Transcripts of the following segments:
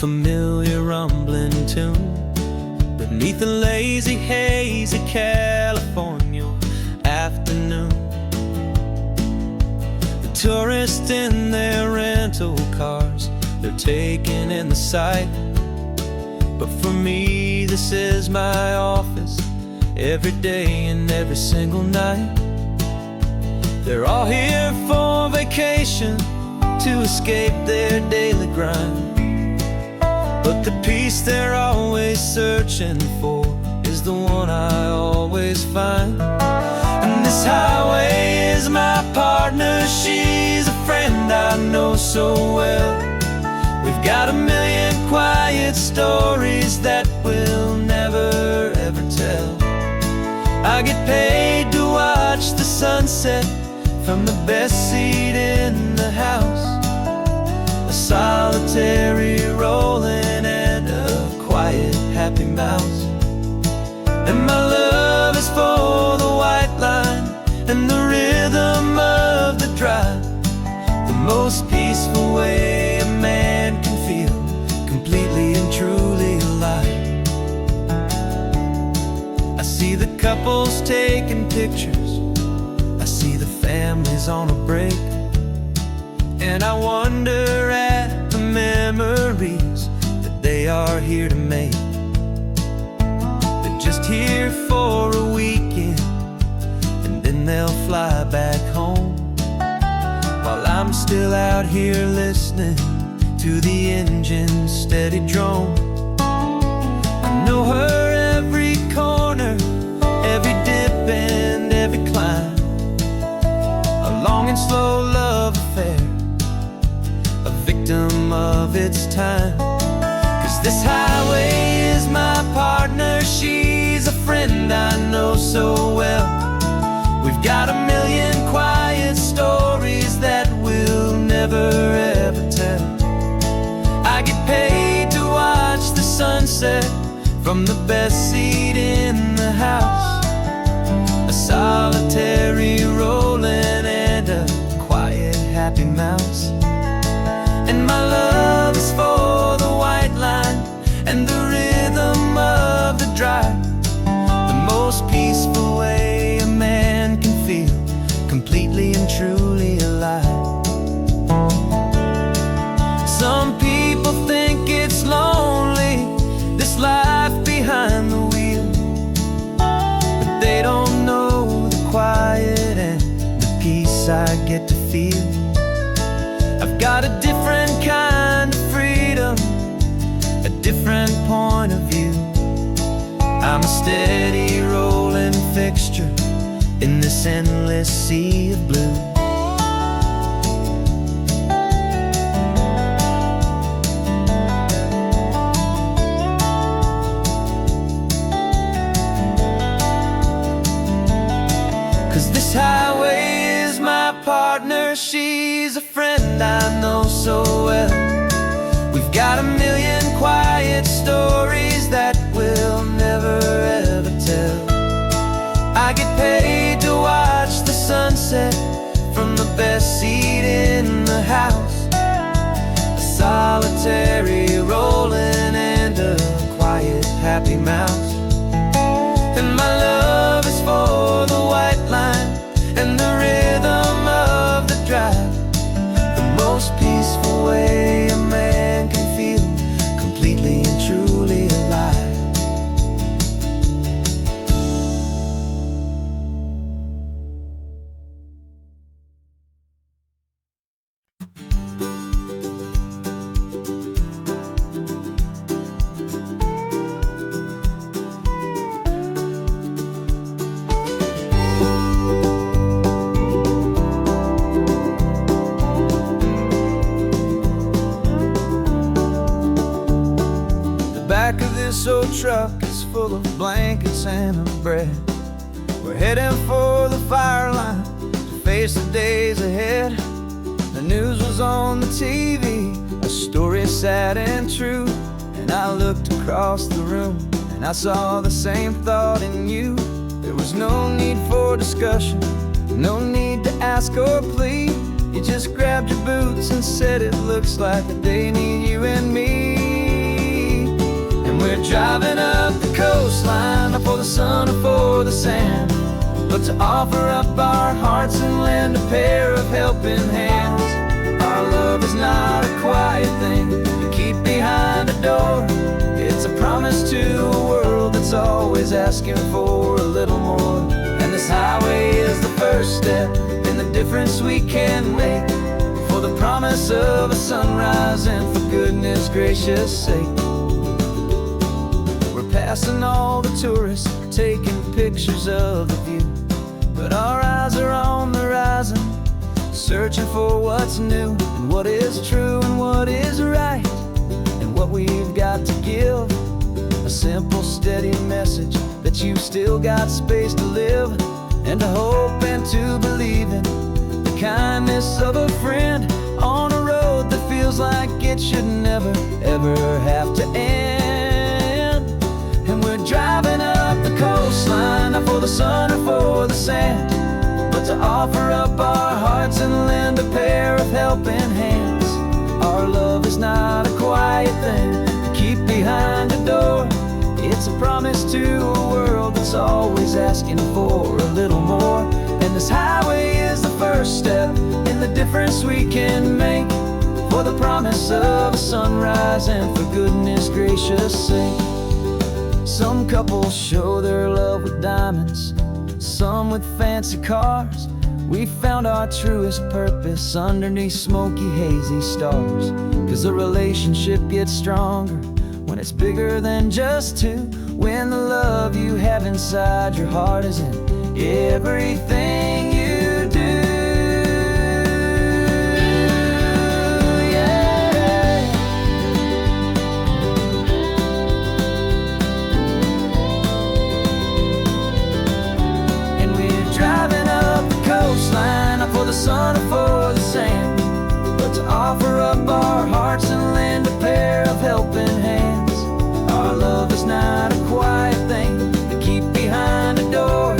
familiar rumbling tune beneath the lazy haze of California afternoon. The tourists in their rental cars, they're taking in the sight. But for me, this is my office, every day and every single night. They're all here for vacation, to escape their daily grind. But the peace they're always searching for is the one I always find. And this highway is my partner, she's a friend I know so well. We've got a million quiet stories that we'll never ever tell. I get paid to watch the sunset from the best seat in the house. A solitary rolling and a quiet happy mouse. And my love is for the white line and the rhythm of the drive. The most peaceful way a man can feel completely and truly alive. I see the couples taking pictures, I see the families on a break, and I wonder at the memories that they are here to make. They're just here for a weekend, and then they'll fly back home, while I'm still out here listening to the engine's steady drone. I know her every corner, every dip and every climb. A long and slow love affair, a victim of its time. 'Cause this highway is my partner, she's a friend I know so well. We've got a million quiet stories that we'll never ever tell. I get paid to watch the sunset from the best seat in the house. A solitary rolling and a quiet happy mouse. And my love is for the white line and the rhythm of the drive. The most peaceful way a man can feel completely and truly alive. Some people think it's lonely, this life behind the wheel, but they don't know the quiet and the peace I get to feel. I've got a different kind of freedom, a different point of view. I'm a steady rolling fixture in this endless sea of blue. Highway is my partner, she's a friend I know so well. We've got a million quiet stories that we'll never ever tell. I get paid to watch the sunset from the best seat in the house. A solitary rolling and a quiet happy mouse. And my love is for the white line and the rhythm of the drive. The most peaceful way a man can feel completely and truly alive. This old truck is full of blankets and of bread. We're heading for the fire line to face the days ahead. The news was on the TV, a story sad and true. And I looked across the room and I saw the same thought in you. There was no need for discussion, no need to ask or plead. You just grabbed your boots and said it looks like the day need you and me. we're driving up the coastline, not for the sun or for the sand, but to offer up our hearts and lend a pair of helping hands. Our love is not a quiet thing to keep behind a door. It's a promise to a world that's always asking for a little more. And this highway is the first step in the difference we can make, for the promise of a sunrise and for goodness gracious sake. We're passing all the tourists, taking pictures of the view, but our eyes are on the horizon, searching for what's new and what is true and what is right, and what we've got to give. A simple, steady message that you've still got space to live, and to hope and to believe in the kindness of a friend on a road that feels like it should never, ever have to end. And we're driving up the coastline, not for the sun or for the sand, but to offer up our hearts and lend a pair of helping hands. Our love is not a quiet thing to keep behind a door. It's a promise to a world that's always asking for a little more. And this highway is the first step in the difference we can make, for the promise of a sunrise and for goodness gracious sake. Some couples show their love with diamonds, some with fancy cars. We found our truest purpose underneath smoky, hazy stars. 'Cause the relationship gets stronger when it's bigger than just two, when the love you have inside your heart is in everything you do. Yeah. And we're driving up the coastline, not for the sun or for the sand, but to offer up our hearts and lend a pair of helping hands. Our love is not a quiet thing to keep behind a door.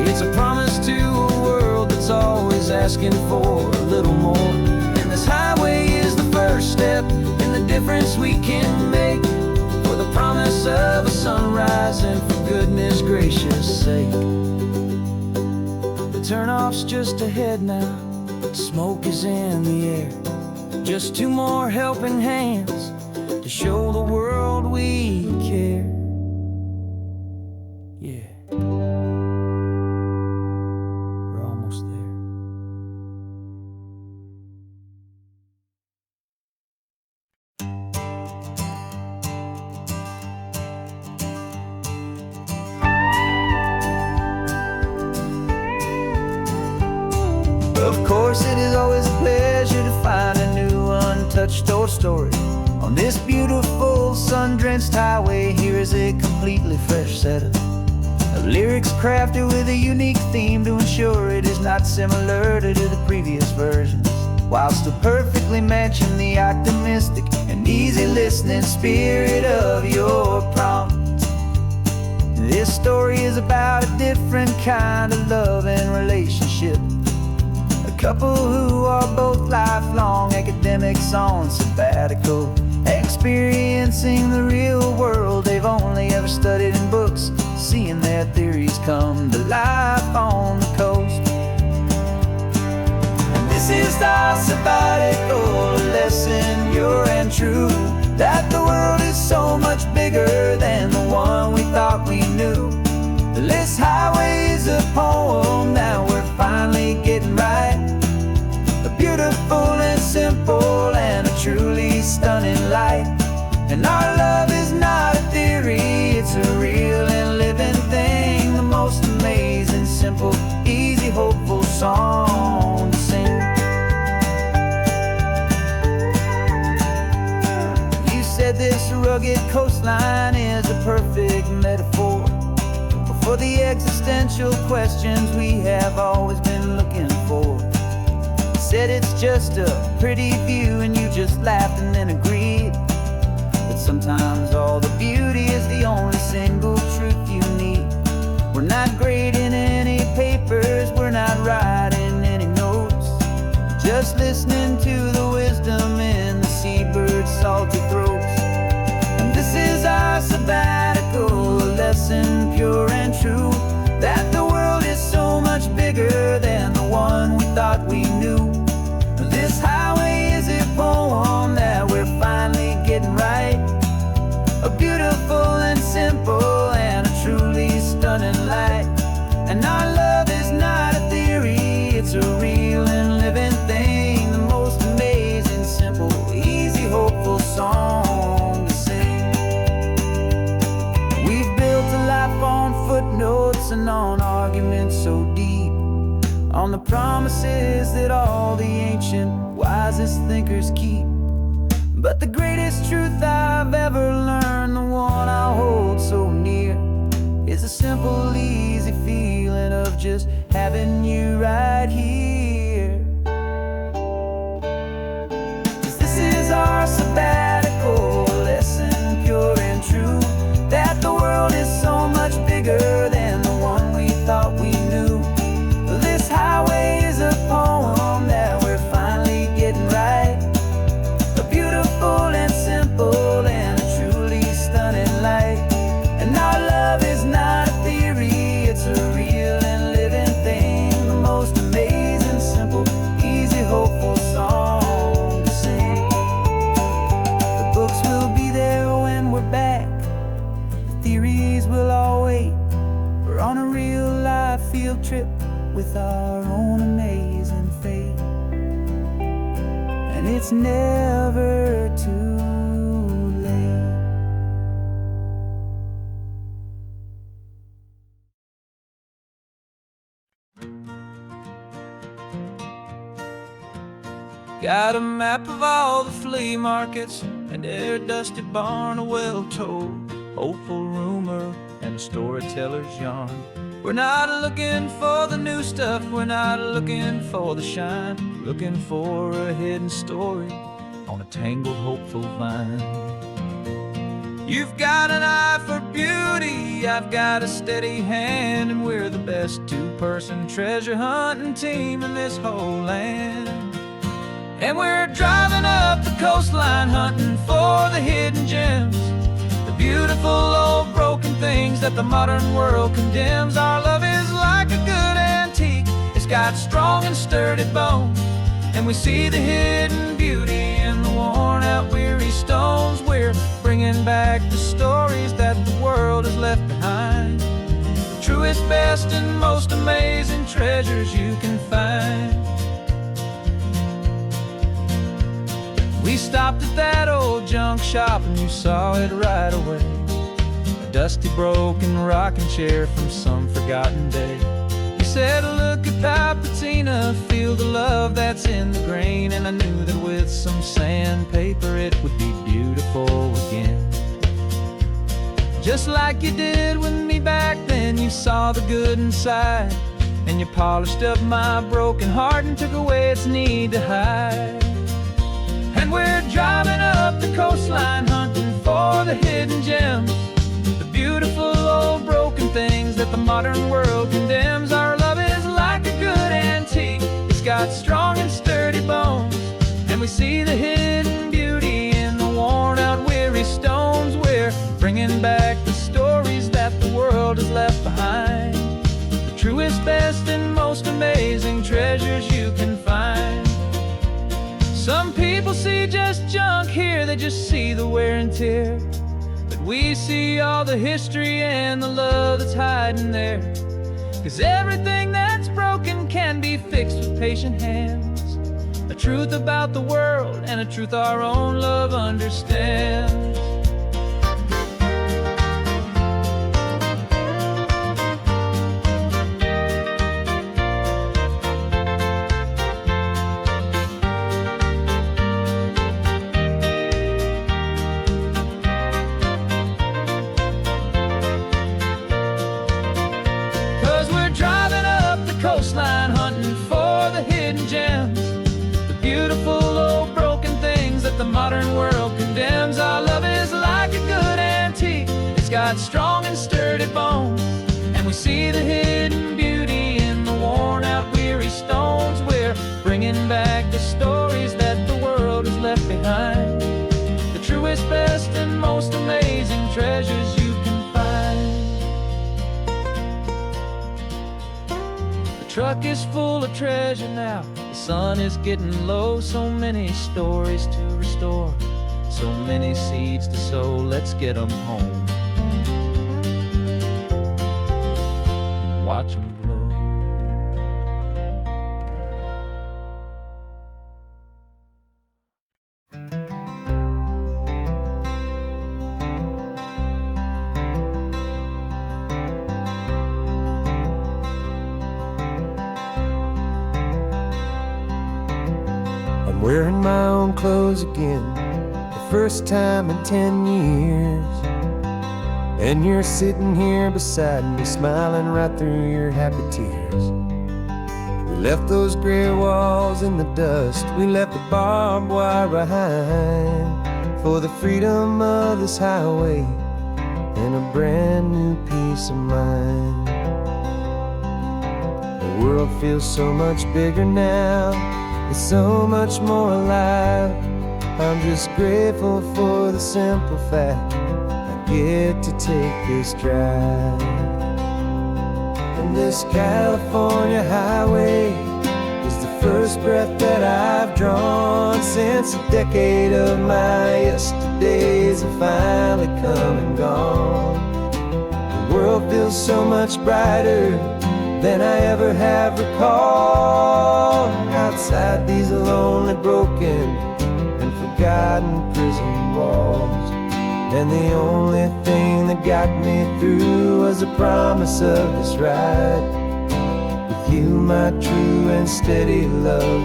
It's a promise to a world that's always asking for a little more. And this highway is the first step in the difference we can make, for the promise of a sunrise and for goodness gracious sake. The turnoff's just ahead now, smoke is in the air. Just two more helping hands to show the world we care. Yeah, we're almost there. Of course, it is always a pleasure to find a new untouched old story. On this beautiful sun-drenched highway, here is a completely fresh set of lyrics crafted with a unique theme to ensure it is not similar to the previous versions, while still perfectly matching the optimistic and easy listening spirit of your prompt. This story is about a different kind of love and relationship. A couple who are both lifelong academics on sabbatical, experiencing the real world they've only ever studied in books, seeing their theories come to life on the coast. And this is our sabbatical lesson, pure and true, that the world is so much bigger than the one we thought we knew. This highway is a poem that we're finally getting right, a beautiful and simple and a truly stunning light. And our love is not a theory, it's a real and living thing, the most amazing, simple, easy, hopeful song to sing. You said this rugged coastline is a perfect metaphor for the existential questions we have always been looking for. Said it's just a pretty view and you just laughed and then agreed that sometimes all the beauty is the only single truth you need. We're not grading any papers, we're not writing any notes, just listening to the wisdom in the seabird's salty throats. And this is our sabbatical promises that all the ancient wisest thinkers keep. But the greatest truth I've ever learned, the one I hold so near, is a simple, easy feeling of just having you right here. 'Cause this is our sabbatical, a lesson pure and true, that the world is so much bigger than the one we thought we knew. This highway is a poem that we're finally getting right, a beautiful and simple and a truly stunning light. And our love is not a theory, it's a real and living thing, the most amazing, simple, easy, hopeful song to sing. The books will be there when we're back, the theories will all wait. We're on a real life field trip with our own amazing fate, and it's never too late. Got a map of all the flea markets and every dusty barn, a well-told, hopeful rumor and a storyteller's yarn. We're not looking for the new stuff, we're not looking for the shine, looking for a hidden story on a tangled, hopeful vine. You've got an eye for beauty, I've got a steady hand, and we're the best two-person treasure hunting team in this whole land. And we're driving up the coastline hunting for the hidden gems, the beautiful old broken things that the modern world condemns. Our love is like a good antique, it's got strong and sturdy bones, and we see the hidden beauty in the worn out weary stones. We're bringing back the stories that the world has left behind, the truest, best and most amazing treasures you can find. We stopped at that old junk shop and you saw it right away, a dusty broken rocking chair from some forgotten day. You said, look at that patina, feel the love that's in the grain, and I knew that with some sandpaper it would be beautiful again. Just like you did with me back then, you saw the good inside, and you polished up my broken heart and took away its need to hide. And we're driving up the coastline hunting for the hidden gems, the beautiful old broken things that the modern world condemns. Our love is like a good antique, it's got strong and sturdy bones, and we see the hidden beauty in the worn out weary stones. We're bringing back the stories that the world has left behind, the truest, best and most amazing treasures you can find. Some people see just junk here, they just see the wear and tear, but we see all the history and the love that's hiding there. 'Cause everything that's broken can be fixed with patient hands, a truth about the world and a truth our own love understands. Coastline hunting for the hidden gems, the beautiful old broken things that the modern world condemns. Our love is like a good antique, it's got strong and sturdy bones, and we see the hidden beauty in the worn out weary stones. We're bringing back the stories that the world has left behind, the truest, best and most amazing treasures you can find. Truck is full of treasure now, the sun is getting low, so many stories to restore, so many seeds to sow. Let's get them home, watch them blow. wearing my own clothes again, the first time in 10 years. And you're sitting here beside me, smiling right through your happy tears. We left those gray walls in the dust, we left the barbed wire behind, for the freedom of this highway and a brand new peace of mind. The world feels so much bigger now, it's so much more alive. I'm just grateful for the simple fact I get to take this drive. And this California highway is the first breath that I've drawn since a decade of my yesterdays have finally come and gone. The world feels so much brighter than I ever have recalled. Outside these lonely, broken, and forgotten prison walls. And the only thing that got me through was the promise of this ride with you, my true and steady love,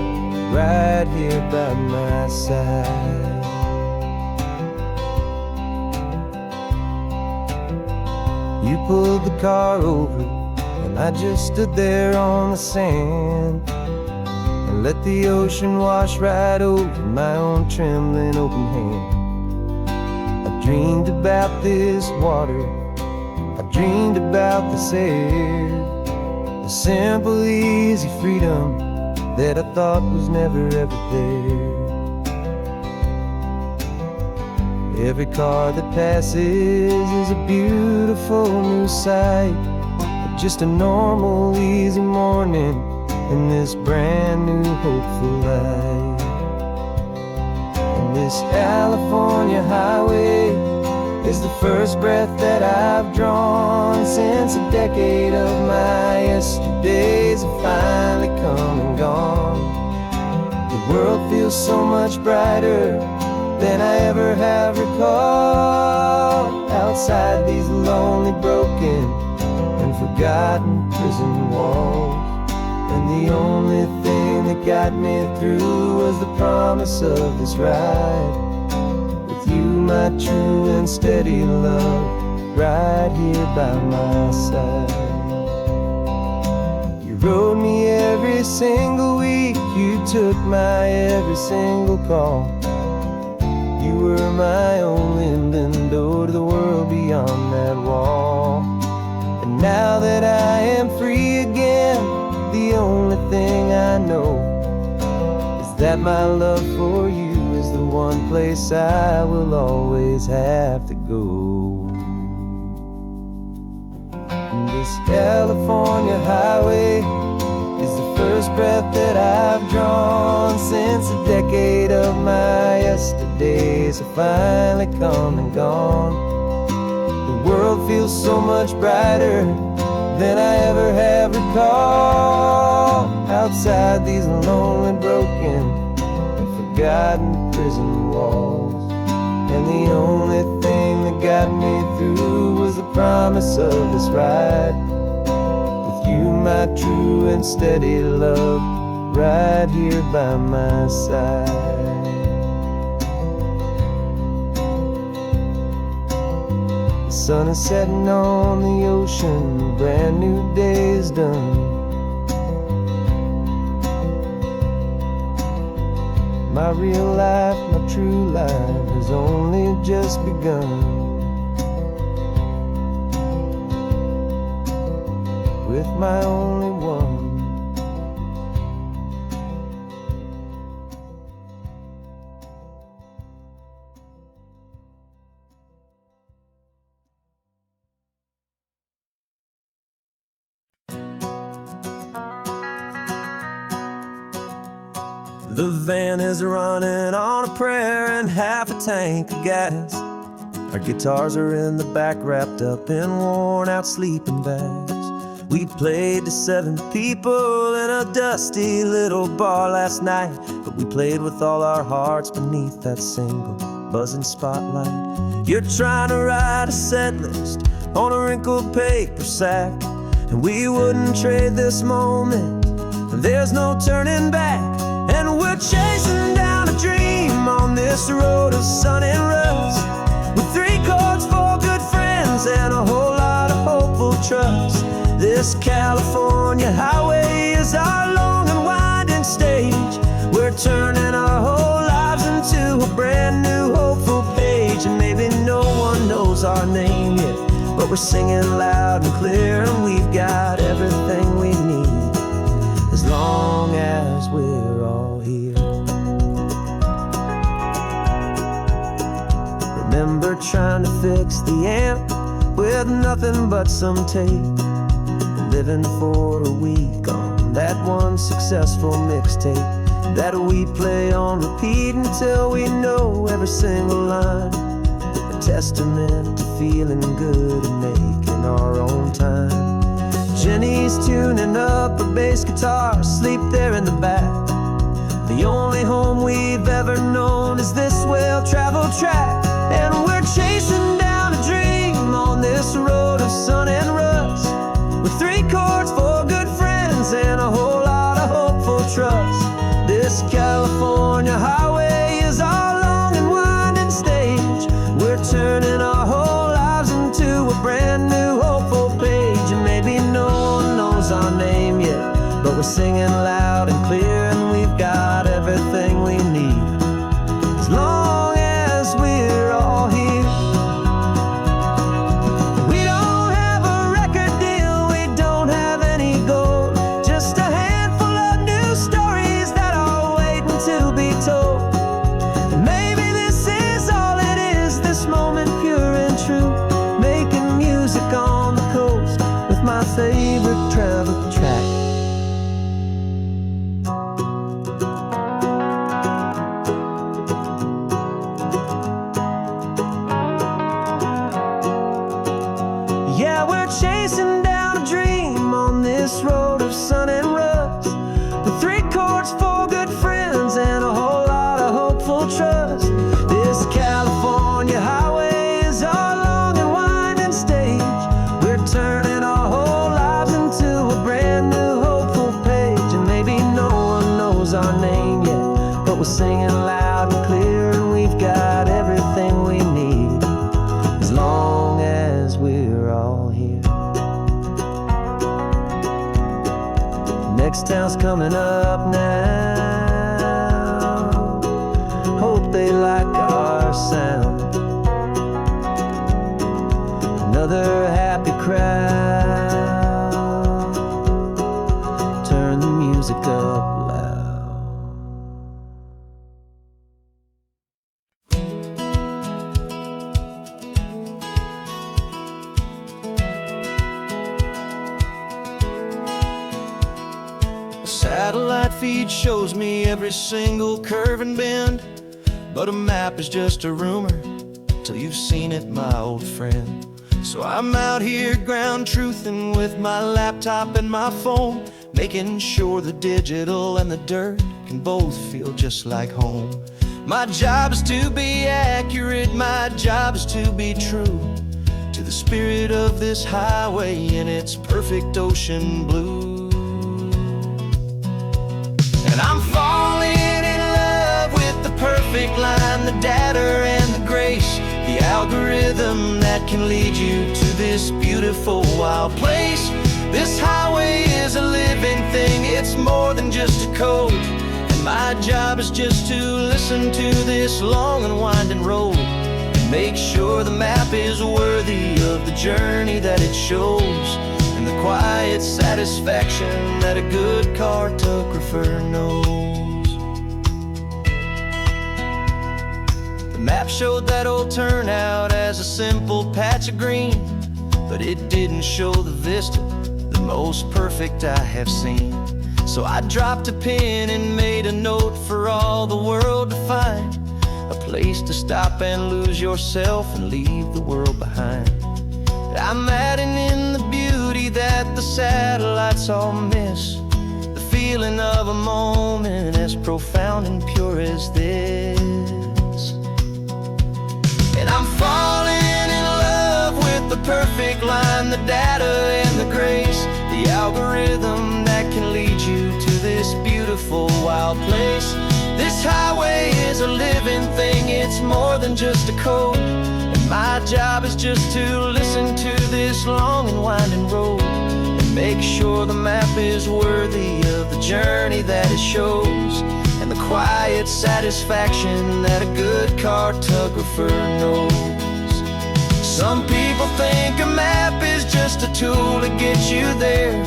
right here by my side. You pulled the car over and I just stood there on the sand and let the ocean wash right over my own trembling open hand. I dreamed about this water, I dreamed about this air, the simple, easy freedom that I thought was never ever there. Every car that passes is a beautiful new sight, just a normal, easy morning in this brand new, hopeful life. And this California highway is the first breath that I've drawn since a decade of my yesterdays have finally come and gone. The world feels so much brighter than I ever have recalled. Outside these lonely, broken, and forgotten prison walls. And the only thing that got me through was the promise of this ride with you, my true and steady love, right here by my side. You rode me every single week, you took my every single call. You were my only window to the world beyond that wall. And now that I am free again, the only thing I know is that my love for you is the one place I will always have to go. And this California highway is the first breath that I've drawn since a decade of my yesterdays have finally come and gone. The world feels so much brighter than I ever have recalled. Outside these lonely, broken, and forgotten prison walls. And the only thing that got me through was the promise of this ride with you, my true and steady love, right here by my side. The sun is setting on the ocean, a brand new day is done. My real life, my true life has only just begun. With my only one. The van is running on a prayer and half a tank of gas. Our guitars are in the back, wrapped up in worn out sleeping bags. We played to 7 people in a dusty little bar last night, but we played with all our hearts beneath that single buzzing spotlight. You're trying to write a set list on a wrinkled paper sack, and we wouldn't trade this moment, and there's no turning back. And we're chasing down a dream on this road of sun and rust, with 3 chords, 4 good friends, and a whole lot of hopeful trust. This California highway is our long and winding stage. We're turning our whole lives into a brand new hopeful page. And maybe no one knows our name yet, but we're singing loud and clear, and we've got everything we need, as long as we're all here. Remember trying to fix the amp with nothing but some tape, living for a week on that one successful mixtape that we play on repeat until we know every single line. A testament to feeling good and making our own time. Jenny's tuning up her bass guitar, asleep there in the back. The only home we've ever known is this well-traveled track. And we're chasing down a dream on this road of sun and rust, with 3 chords, 4 good friends, and a whole lot of hopeful trust. This California highway is our long and winding stage. We're turning our whole lives into a brand new hopeful page. And maybe no one knows our name yet, but we're singing loud and clear, and we've got everything we need, as long as we're all here. We don't have a record deal, we don't have any gold, just a handful of new stories that are waiting to be told. And maybe this is all it is, this moment pure and true, making music on the coast with my favorite travel track. Yeah, we're chasing down a dream on this road of sun and rust, with 3 chords, 4 good friends, and a whole lot of hopeful trust. This California highway is our long and winding stage. We're turning our whole lives into a brand new hopeful page. And maybe no one knows our name yet, but we're singing loud and clear, and we've got everything we need, as long as we're all here. Next town's coming up now, hope they like our sound. Another happy crowd, turn the music up loud. Satellite feed shows me every single curve and bend, but a map is just a rumor till you've seen it, my old friend. So I'm out here ground truthing with my laptop and my phone, making sure the digital and the dirt can both feel just like home. My job is to be accurate, my job is to be true to the spirit of this highway in its perfect ocean blue. And I'm falling in love with the perfect line, the data and the grace, the algorithm that can lead you to this beautiful wild place. This highway is a living thing, it's more than just a code. And my job is just to listen to this long and winding road, and make sure the map is worthy of the journey that it shows, and the quiet satisfaction that a good cartographer knows. The map showed that old turnout as a simple patch of green, but it didn't show the vista, the most perfect I have seen. So I dropped a pin and made a note for all the world to find, a place to stop and lose yourself and leave the world behind. I'm adding in the beauty that the satellites all miss, the feeling of a moment as profound and pure as this. And I'm falling in love with the perfect line, the data and the grace, the algorithm that can lead you to this beautiful wild place. This highway is a living thing, it's more than just a code. And my job is just to listen to this long and winding road and make sure the map is worthy of the journey that it shows, and the quiet satisfaction that a good cartographer knows. Some people think a map is just a tool to get you there,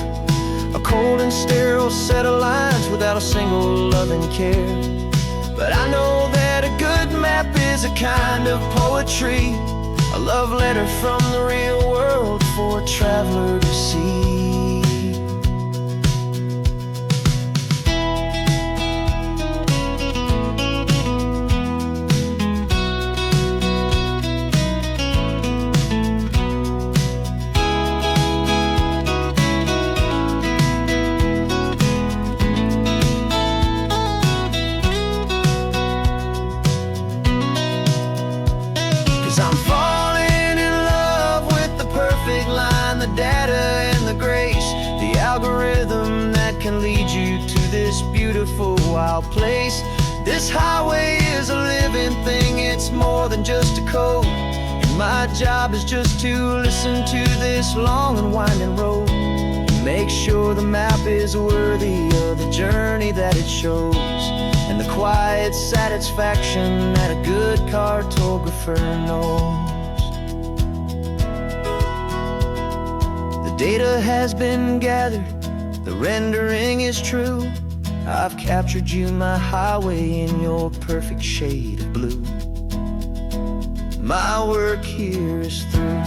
a cold and sterile set of lines without a single loving care. But I know that a good map is a kind of poetry, a love letter from the real world for a traveler to see. 'Cause I'm falling in love with the perfect line, the data and the grace, the algorithm that can lead you to this beautiful wild place. This highway is a living thing, it's more than just a code. And my job is just to listen to this long and winding road, make sure the map is worthy of the journey that it shows, and the quiet satisfaction that a good cartographer knows. The data has been gathered, the rendering is true. I've captured you, my highway, in your perfect shade of blue. My work here is through.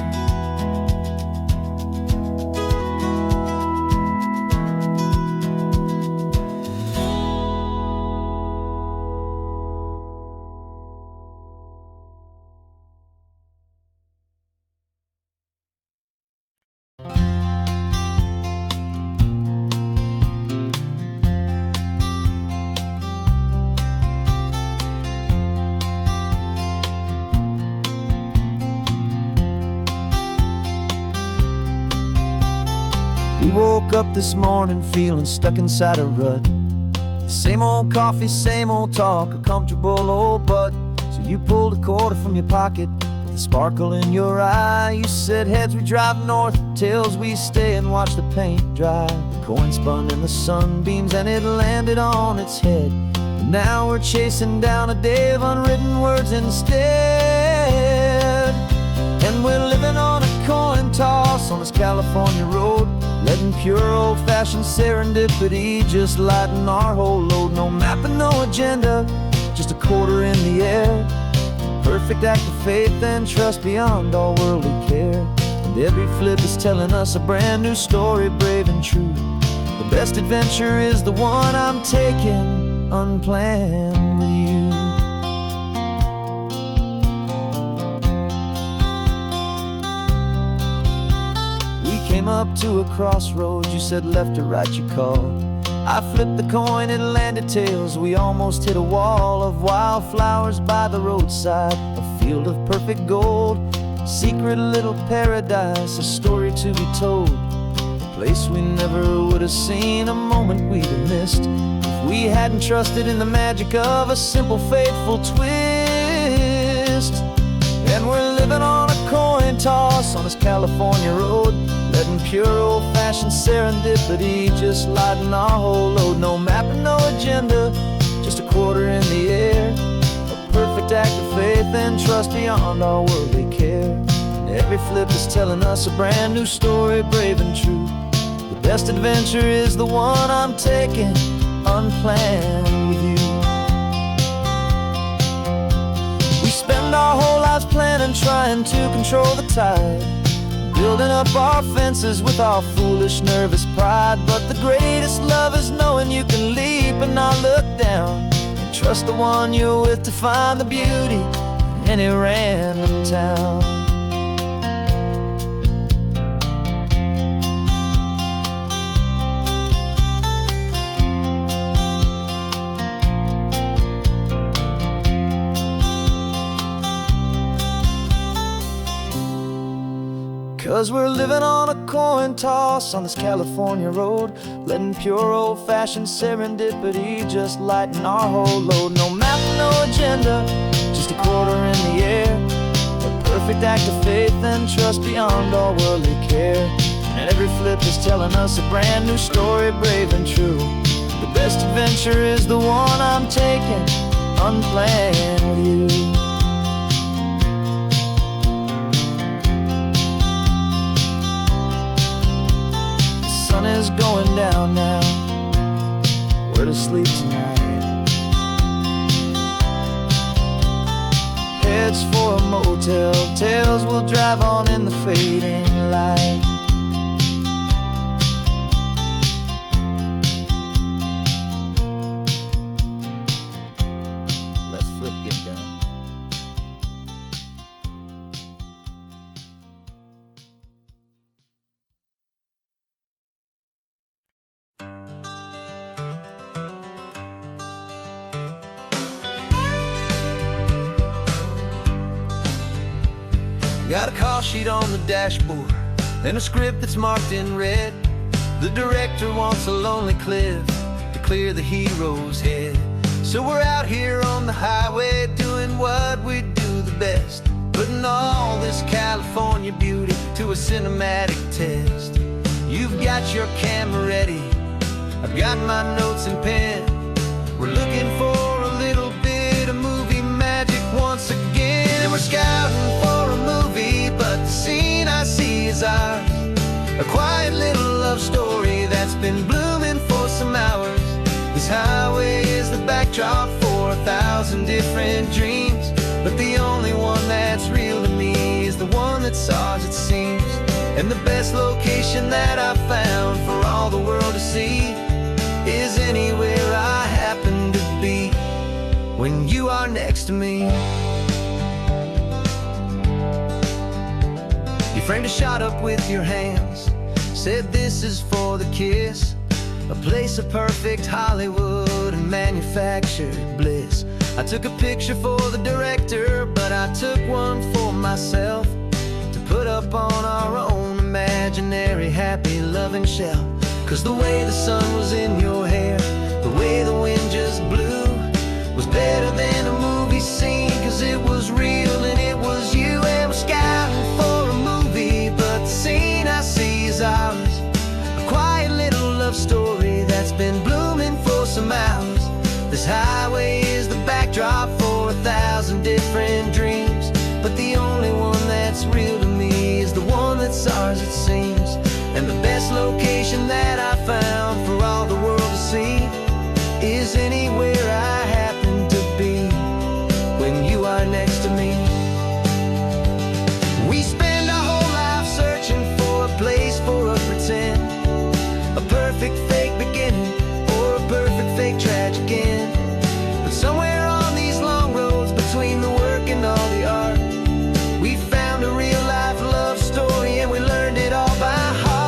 We woke up this morning feeling stuck inside a rut. Same old coffee, same old talk, a comfortable old butt. So you pulled a quarter from your pocket with a sparkle in your eye. You said, heads we drive north, tails we stay and watch the paint dry. The coin spun in the sunbeams and it landed on its head. And now we're chasing down a day of unwritten words instead. And we're living on a coin toss on this California road, letting pure old-fashioned serendipity just lighten our whole load. No map and no agenda, just a quarter in the air. Perfect act of faith and trust beyond all worldly care. And every flip is telling us a brand new story, brave and true. The best adventure is the one I'm taking unplanned with you. Came up to a crossroads, you said left or right you called. I flipped the coin, it landed tails. We almost hit a wall of wildflowers by the roadside, a field of perfect gold, secret little paradise, a story to be told, a place we never would have seen, a moment we'd have missed if we hadn't trusted in the magic of a simple faithful twist. And we're living on a coin toss on this California road, letting pure old-fashioned serendipity just lighten our whole load. No map and no agenda, just a quarter in the air. A perfect act of faith and trust beyond our worldly care. And every flip is telling us a brand new story, brave and true. The best adventure is the one I'm taking unplanned with you. We spend our whole lives planning, trying to control the tide, building up our fences with our foolish, nervous pride. But the greatest love is knowing you can leap and not look down, and trust the one you're with to find the beauty in any random town. 'Cause we're living on a coin toss on this California road, letting pure old-fashioned serendipity just lighten our whole load. No map, no agenda, just a quarter in the air, a perfect act of faith and trust beyond all worldly care. And every flip is telling us a brand new story, brave and true. The best adventure is the one I'm taking, unplanned with you. Sun is going down now, we're to sleep tonight. Heads for a motel, tails will drive on in the fading light. Let's flip, get done. Got a call sheet on the dashboard and a script that's marked in red. The director wants a lonely cliff to clear the hero's head. So we're out here on the highway doing what we do the best, putting all this California beauty to a cinematic test. You've got your camera ready, I've got my notes and pen. We're looking for a little bit of movie magic once again. And we're scouting for a movie, but the scene I see is ours. A quiet little love story that's been blooming for some hours. This highway is the backdrop for 1,000 different dreams, but the only one that's real to me is the one that's ours, it seems. And the best location that I've found for all the world to see is anywhere I happen to be when you are next to me. You framed a shot up with your hands, said this is for the kiss, a place of perfect Hollywood and manufactured bliss. I took a picture for the director, but I took one for myself to put up on our own imaginary happy loving shelf. 'Cause the way the sun was in your hair, the way the wind just blew, was better than a movie scene, 'cause it was real and it was you. And we're scouting for a movie, but the scene I see is ours. A quiet little love story that's been blooming for some hours. This highway is the backdrop for 1,000 different dreams, but the only one that's real to me is the one that's ours, it seems. And the best location that I found for all the world to see is anywhere I happen to be when you are next to me. We spend our whole life searching for a place for a pretend, a perfect fake beginning or a perfect fake tragic end. But somewhere on these long roads between the work and all the art, we found a real life love story and we learned it all by heart.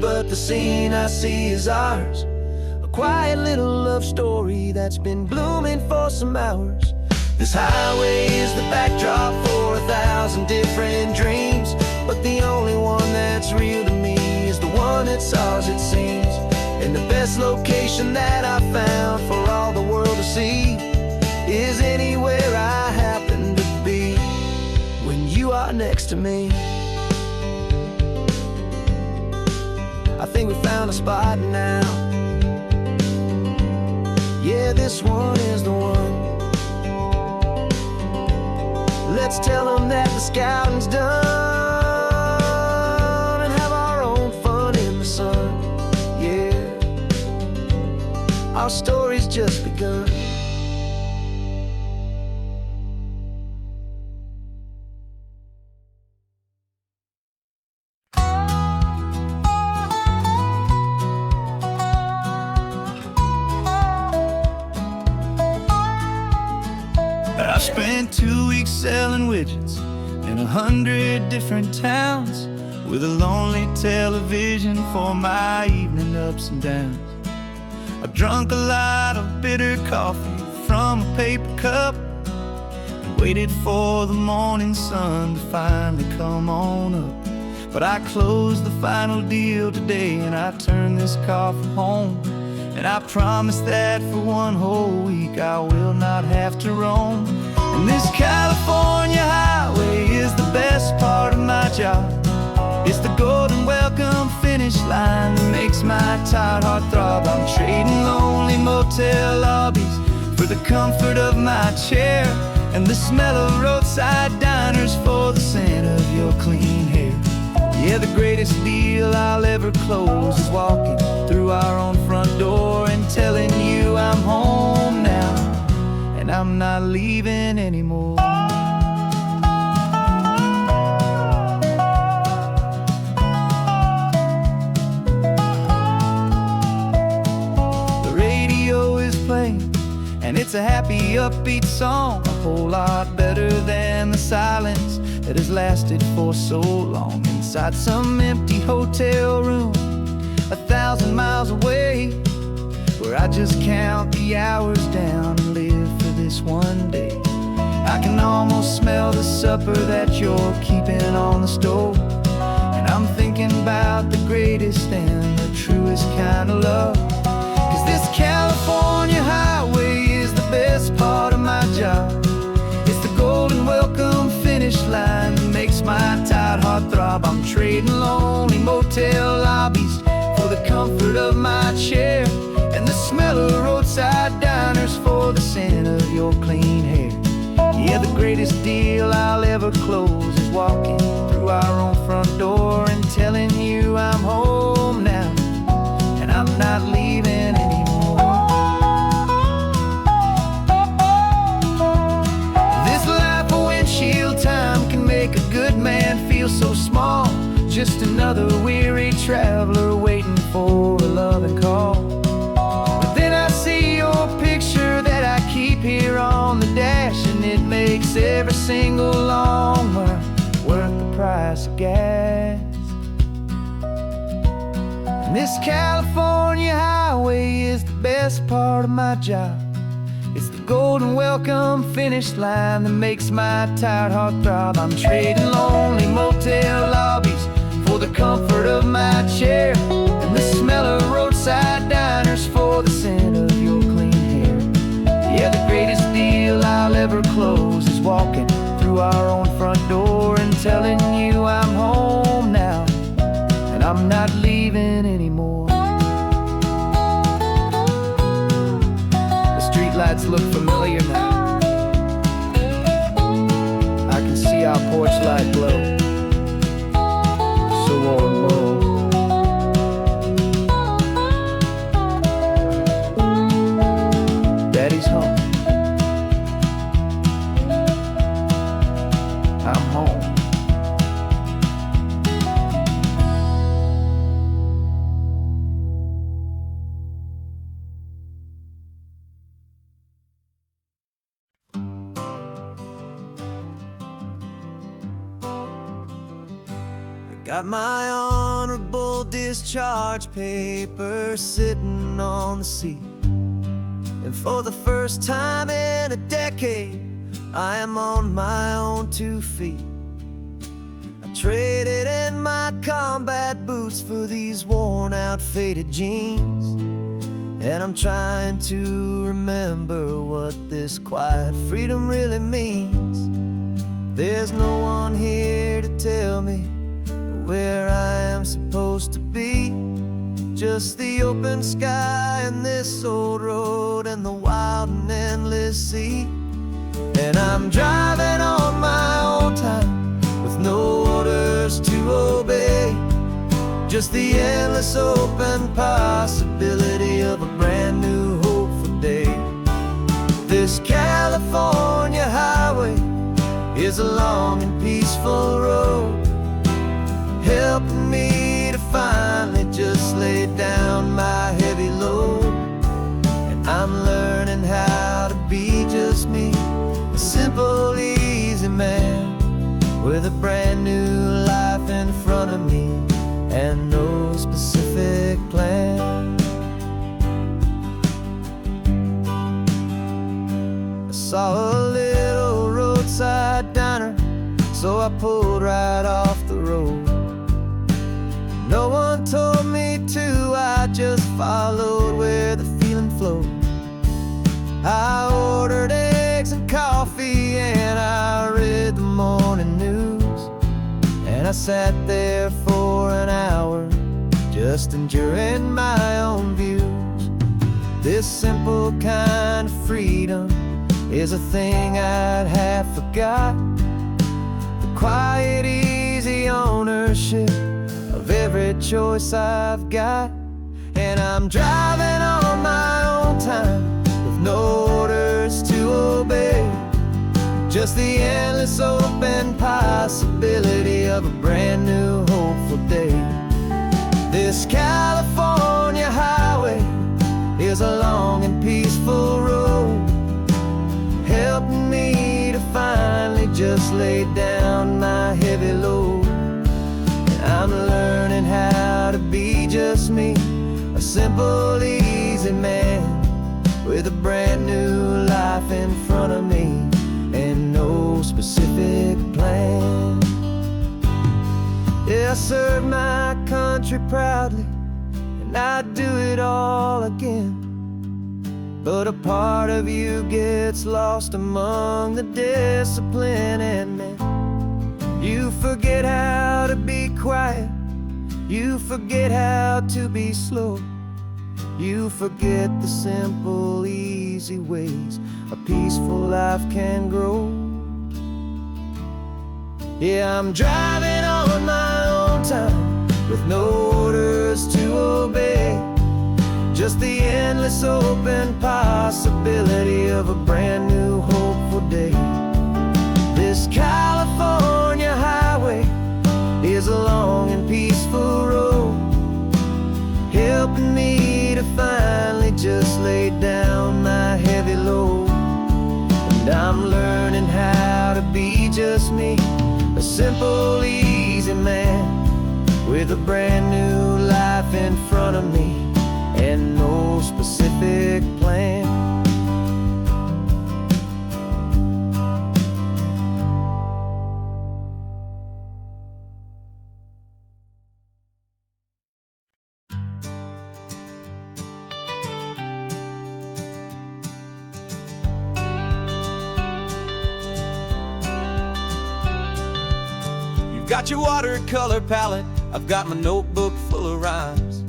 But the scene I see is ours. A quiet little love story that's been blooming for some hours. This highway is the backdrop for 1,000 different dreams, but the only one that's real to me is the one that's ours, it seems. And the best location that I found for all the world to see is anywhere I happen to be when you are next to me. I think we found a spot now. Yeah, this one is the one. Let's tell them that the scouting's done and have our own fun in the sun. Yeah, our story's just begun. I've spent 2 weeks selling widgets in 100 different towns, with a lonely television for my evening ups and downs. I've drunk a lot of bitter coffee from a paper cup, and waited for the morning sun to finally come on up. But I closed the final deal today, and I turned this car for home. And I promise that for one whole week I will not have to roam. And this California highway is the best part of my job. It's the golden welcome finish line that makes my tired heart throb. I'm trading lonely motel lobbies for the comfort of my chair, and the smell of roadside diners for the scent of your clean hair. Yeah, the greatest deal I'll ever close is walking through our own front door and telling you I'm home now, and I'm not leaving anymore. The radio is playing, and it's a happy, upbeat song, a whole lot better than the silence that has lasted for so long. Inside some empty hotel room 1,000 miles away, where I just count the hours down and live for this one day. I can almost smell the supper that you're keeping on the stove, and I'm thinking about the greatest and the truest kind of love. 'Cause this California highway is the best part of my job. It's the golden welcome finish line that makes my tired heart throb. I'm trading lonely motel lobbies for the comfort of my chair, and the smell of roadside diners for the scent of your clean hair. Yeah, the greatest deal I'll ever close is walking through our own front door and telling you I'm home now, and I'm not leaving anymore. This life of windshield time can make a good man feel so small, just another weary traveler waiting for a loving call. But then I see your picture that I keep here on the dash, and it makes every single long mile worth the price of gas. And this California highway is the best part of my job. It's the golden welcome finish line that makes my tired heart throb. I'm trading lonely motel lobbies for the comfort of my chair, and the smell of roadside diners for the scent of your clean hair. Yeah, the greatest deal I'll ever close is walking through our own front door and telling you I'm home now, and I'm not leaving anymore. The streetlights look familiar now. I can see our porch light glow, so warm, low. Daddy's home. I'm home. Got my honorable discharge paper sitting on the seat, and for the first time in a decade I am on my own 2 feet. I traded in my combat boots for these worn out faded jeans, and I'm trying to remember what this quiet freedom really means. There's no one here to tell me where I am supposed to be, just the open sky and this old road and the wild and endless sea. And I'm driving on my own time with no orders to obey, just the endless open possibility of a brand new hopeful day. This California highway is a long and peaceful road, helping me to finally just lay down my heavy load. And I'm learning how to be just me, a simple simple, easy man with a brand new life in front of me and no specific plan. I saw a little roadside diner, so I pulled right off the road. No one told me to, I just followed where the feeling flowed. I ordered eggs and coffee and I read the morning news, and I sat there for an hour just enduring my own views. This simple kind of freedom is a thing I'd have forgot. The quiet, easy ownership of every choice I've got. And I'm driving on my own time with no orders to obey, just the endless open possibility of a brand new hopeful day. This California highway is a long and peaceful road, helping me to finally just lay down my heavy load. And I'm learning how to be just me, a simple, easy man with a brand new life in front of me and no specific plan. Yeah, I served my country proudly and I'd do it all again, but a part of you gets lost among the discipline and men. You forget how to be quiet, you forget how to be slow, you forget the simple, easy ways a peaceful life can grow. Yeah, I'm driving on my own time with no orders to obey, just the endless open possibility of a brand new hopeful day. This California highway is a long and peaceful road, helping me to finally just lay down my heavy load. And I'm learning how to be just me, a simple, easy man with a brand new life in front of me and no specific plan. You've got your watercolor palette, I've got my notebook full of rhymes.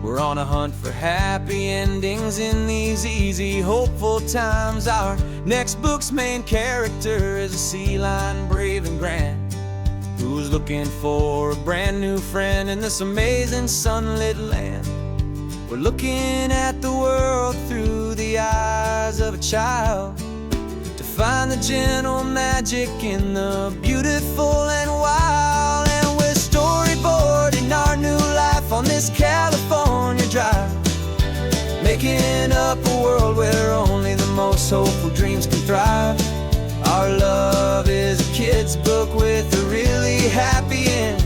We're on a hunt for happy endings in these easy, hopeful times. Our next book's main character is a sea lion, brave and grand, who's looking for a brand new friend in this amazing sunlit land. We're looking at the world through the eyes of a child, to find the gentle magic in the beautiful and wild. And we're storyboarding our new life on this California drive, making up a world where only the most hopeful dreams can thrive. Our love is a kid's book with a really happy end,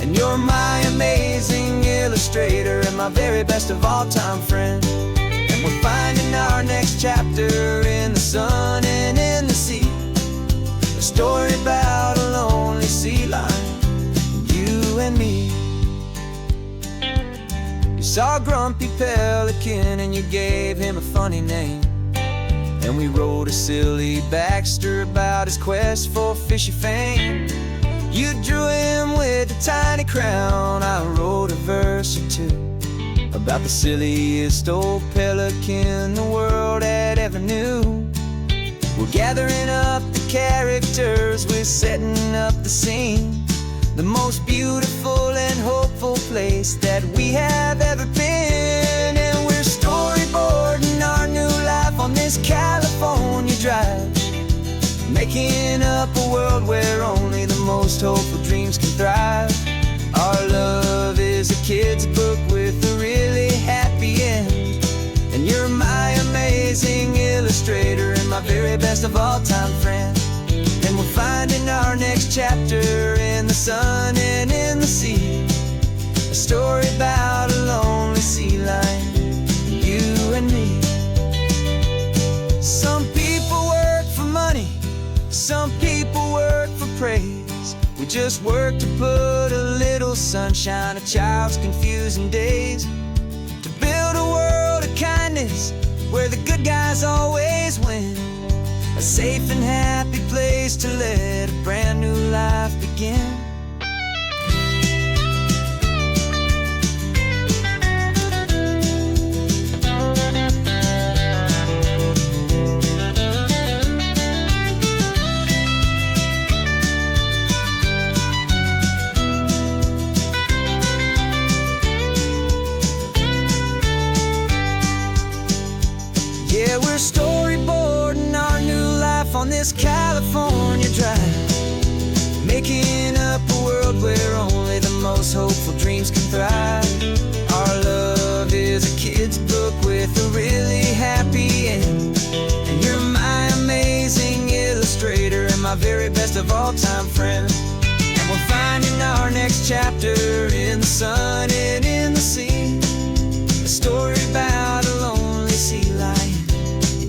and you're my amazing illustrator and my very best of all time friend. And we're finding our next chapter in the sun and in the sea, a story about a lonely sea lion, you and me. You saw a grumpy pelican and you gave him a funny name, and we wrote a silly Baxter about his quest for fishy fame. You drew him with a tiny crown, I wrote a verse or two about the silliest old pelican the world had ever knew. We're gathering up the characters, we're setting up the scene, the most beautiful and hopeful place that we have ever been. And we're storyboarding our new life on this California drive, making up a world where only the most hopeful dreams can thrive. Our love is a kid's book with a really happy end, and you're my amazing illustrator and my my very best of all-time friend. And we're finding our next chapter in the sun and in the sea. A story about a lonely sea lion, you and me. Some people work for money, some people work for praise. We just work to put a little sunshine in a child's confusing days. To build a world of kindness where the good guys always win. A safe and happy place to let a brand new life begin. Yeah, we're storyboarding our new life on this California drive, making up a world where only the most hopeful dreams can thrive. Our love is a kid's book with a really happy end. And you're my amazing illustrator and my very best of all-time friend. And we're finding our next chapter in the sun and in the sea. A story about a lonely sea lion,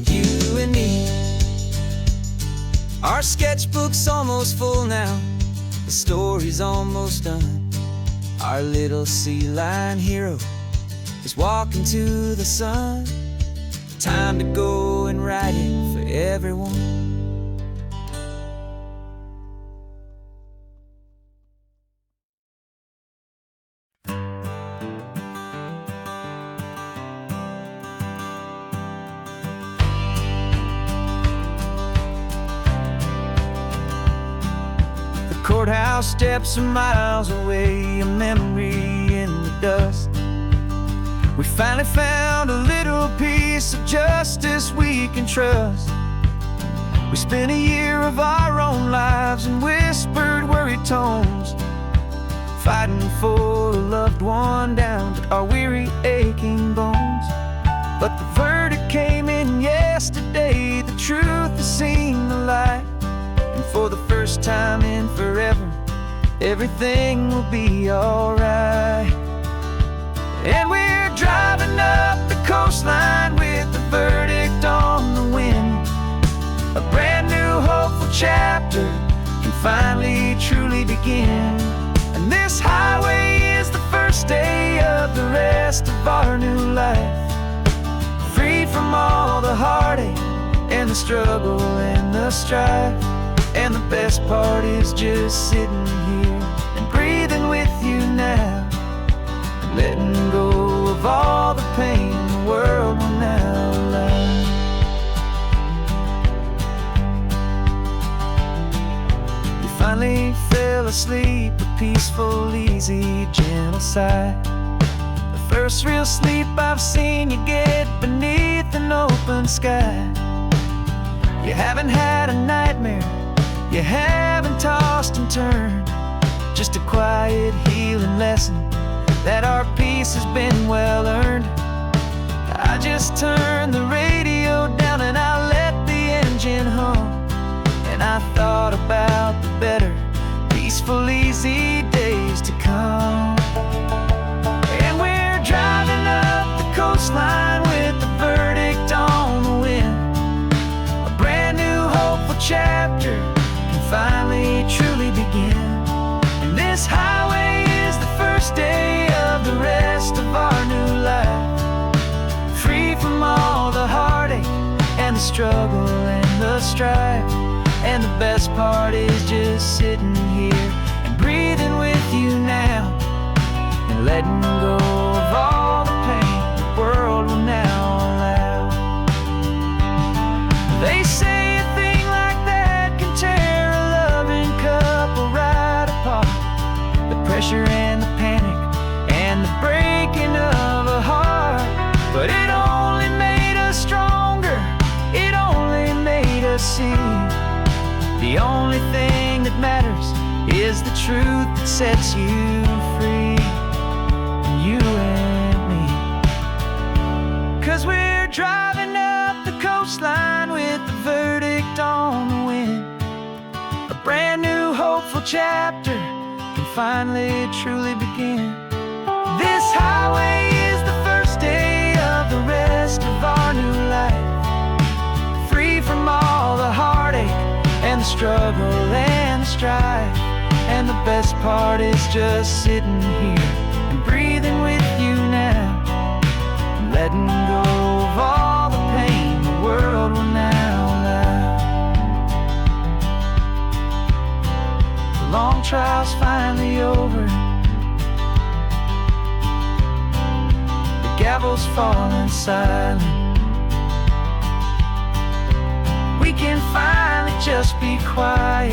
you and me. Our sketchbook's almost full now, the story's almost done. Our little sea lion hero is walking to the sun. Time to go and write it for everyone. Courthouse steps are miles away, a memory in the dust. We finally found a little piece of justice we can trust. We spent a year of our own lives in whispered, worried tones, fighting for a loved one down to our weary, aching bones. But the verdict came in yesterday, the truth has seen the light. And for the first time in forever, everything will be alright. And we're driving up the coastline with the verdict on the wind. A brand new hopeful chapter can finally truly begin. And this highway is the first day of the rest of our new life. Free from all the heartache and the struggle and the strife. And the best part is just sitting here and breathing with you now, and letting go of all the pain the world will now allow. You finally fell asleep, a peaceful, easy, gentle sigh. The first real sleep I've seen you get beneath an open sky. You haven't had a nightmare, you haven't tossed and turned, just a quiet healing lesson that our peace has been well earned. I just turned the radio down and I let the engine hum, and I thought about the better, peaceful, easy days to come. And we're driving up the coastline with the verdict on the wind. A brand new hopeful chapter finally truly begin. And this highway is the first day of the rest of our new life. Free from all the heartache and the struggle and the strife. And the best part is just sitting here and breathing with you now, and letting go of all the pain the world will now allow. They say pressure and the panic and the breaking of a heart, but it only made us stronger, it only made us see the only thing that matters is the truth that sets you free, you and me. 'Cause we're driving up the coastline with the chapter can finally truly begin. This highway is the first day of the rest of our new life, free from all the heartache and the struggle and the strife. And the best part is just sitting here and breathing with you now, and letting go of all the pain the world will now allow. The long trial's finally over, the gavel's falling silent. We can finally just be quiet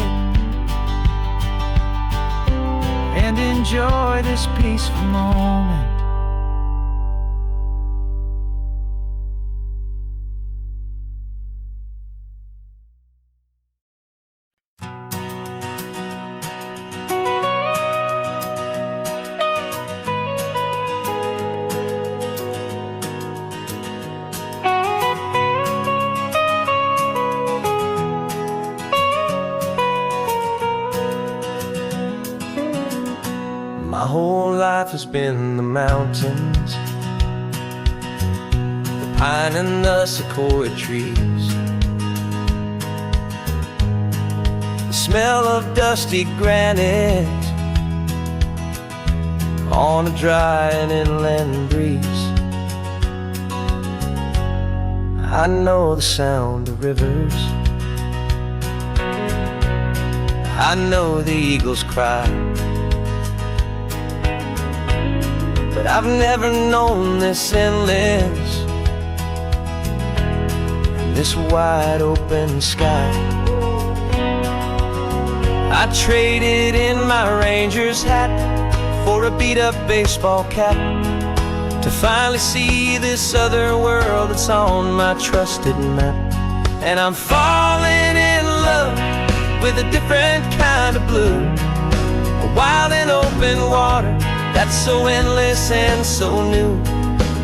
and enjoy this peaceful moment. My whole life has been the mountains, the pine and the sequoia trees, the smell of dusty granite on a dry and inland breeze. I know the sound of rivers, I know the eagles cry, but I've never known this endless, this wide open sky. I traded in my Ranger's hat for a beat-up baseball cap, to finally see this other world that's on my trusted map. And I'm falling in love with a different kind of blue, a wild and open water that's so endless and so new.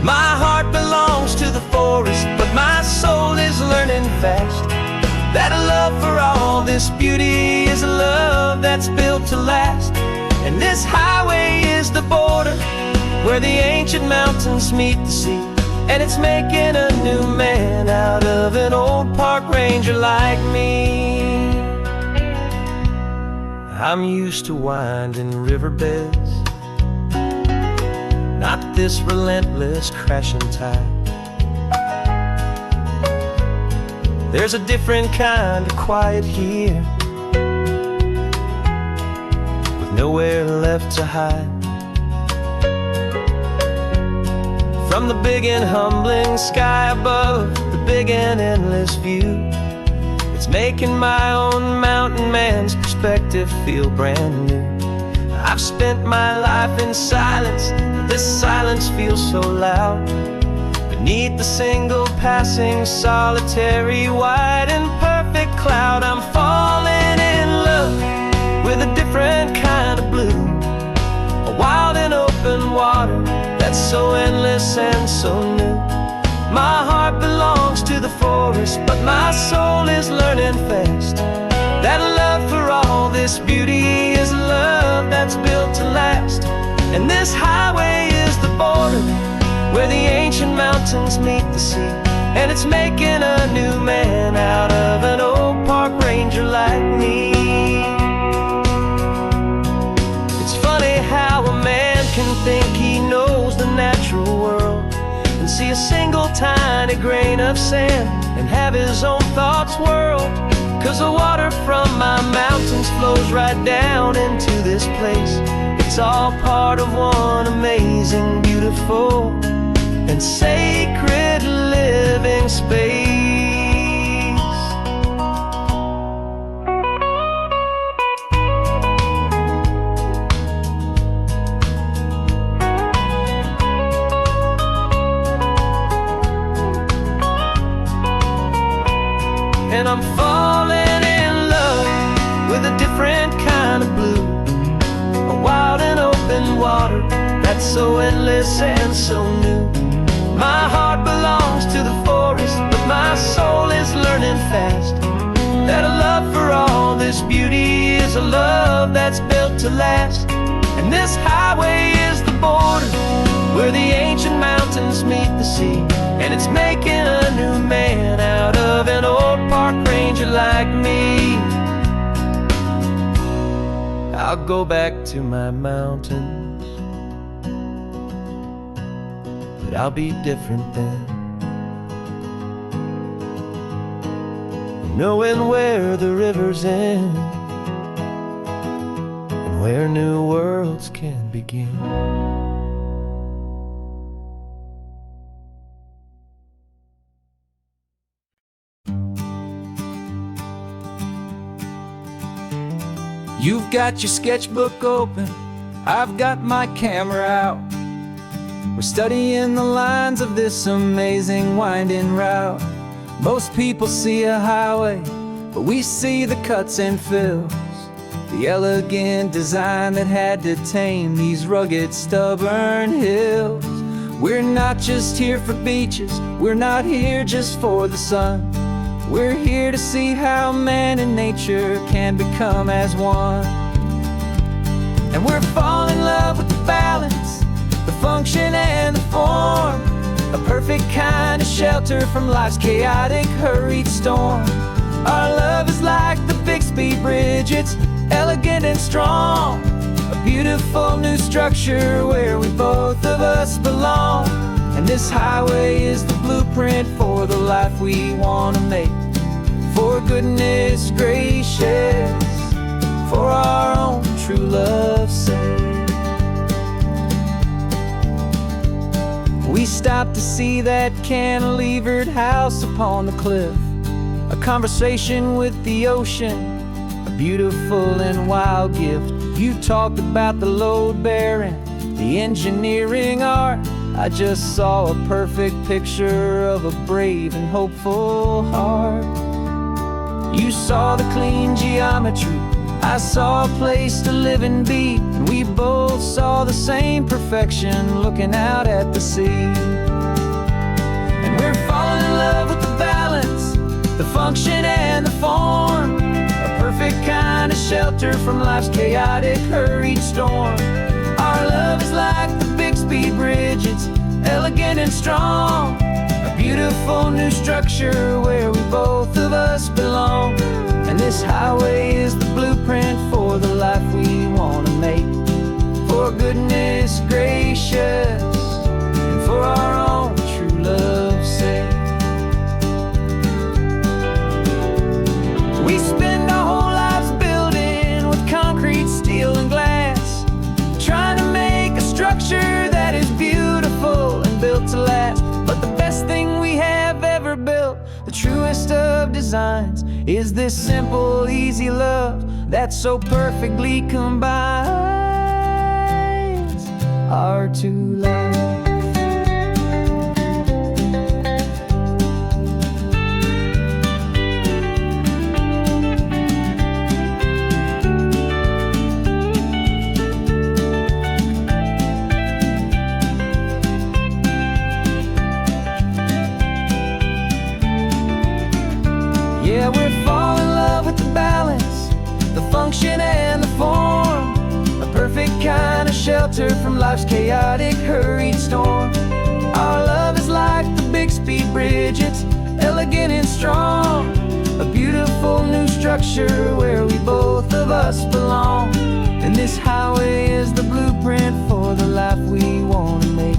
My heart belongs to the forest, but my soul is learning fast that a love for all this beauty is a love that's built to last. And this highway is the border where the ancient mountains meet the sea, and it's making a new man out of an old park ranger like me. I'm used to winding riverbeds, not this relentless crashing tide. There's a different kind of quiet here, with nowhere left to hide. From the big and humbling sky above, the big and endless view, it's making my own mountain man's perspective feel brand new. I've spent my life in silence, this silence feels so loud. Beneath the single passing solitary white and perfect cloud, I'm falling in love with a different kind of blue, a wild and open water that's so endless and so new. My heart belongs to the forest, but my soul is learning fast that a love for all this beauty is a love that's built to last. And this highway is the border where the ancient mountains meet the sea, and it's making a new man out of an old park ranger like me. It's funny how a man can think he knows the natural world and see a single tiny grain of sand and have his own thoughts whirl. 'Cause the water from my mountains flows right down into this place. It's all part of one amazing, beautiful, and sacred living space. And I'm falling in love with a different kind of blue, a wild and open water that's so endless and so new. My heart belongs to the forest, but my soul is learning fast that a love for all this beauty is is a love that's built to last. And this highway is the border where the ancient mountains meet the sea. And it's making a new man out of an old park ranger like me. I'll go back to my mountains, but I'll be different then, knowing where the rivers end and where new worlds can begin. You've got your sketchbook open, I've got my camera out. We're studying the lines of this amazing winding route. Most people see a highway, but we see the cuts and fills, the elegant design that had to tame these rugged, stubborn hills. We're not just here for beaches, we're not here just for the sun. We're here to see how man and nature can become as one. And we're falling in love with the balance, the function and the form, a perfect kind of shelter from life's chaotic, hurried storm. Our love is like the Bixby Bridge, it's elegant and strong, a beautiful new structure where we both of us belong. And this highway is the blueprint for the life we want to make. For goodness gracious, for our own true love's sake. We stopped to see that cantilevered house upon the cliff, a conversation with the ocean, a beautiful and wild gift. You talked about the load bearing, the engineering art. I just saw a perfect picture of a brave and hopeful heart. You saw the clean geometry, I saw a place to live and be, and we both saw the same perfection looking out at the sea. And we're falling in love with the balance, the function and the form, a perfect kind of shelter from life's chaotic, hurried storm. Our love is like the Bixby Bridge, it's elegant and strong, a beautiful new structure where we both of us belong. And this highway is the blueprint for the life we want to make. For goodness gracious, and for our own true love's sake. We spend our whole lives building with concrete, steel and glass, trying to make a structure that is beautiful and built to last. But the best thing we have ever built, the truest of designs, is this simple, easy love that so perfectly combines our two lives. Yeah, we're falling in love with the balance, the function and the form, a perfect kind of shelter from life's chaotic, hurried storm. Our love is like the Bixby Bridge, it's elegant and strong, a beautiful new structure where we both of us belong. And this highway is the blueprint for the life we want to make.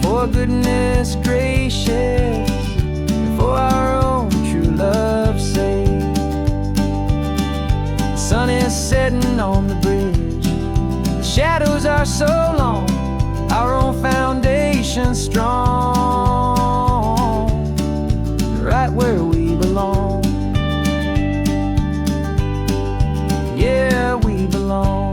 For goodness gracious, for our own true love's sake. The sun is setting on the bridge, the shadows are so long, our own foundation strong, right where we belong. Yeah, we belong.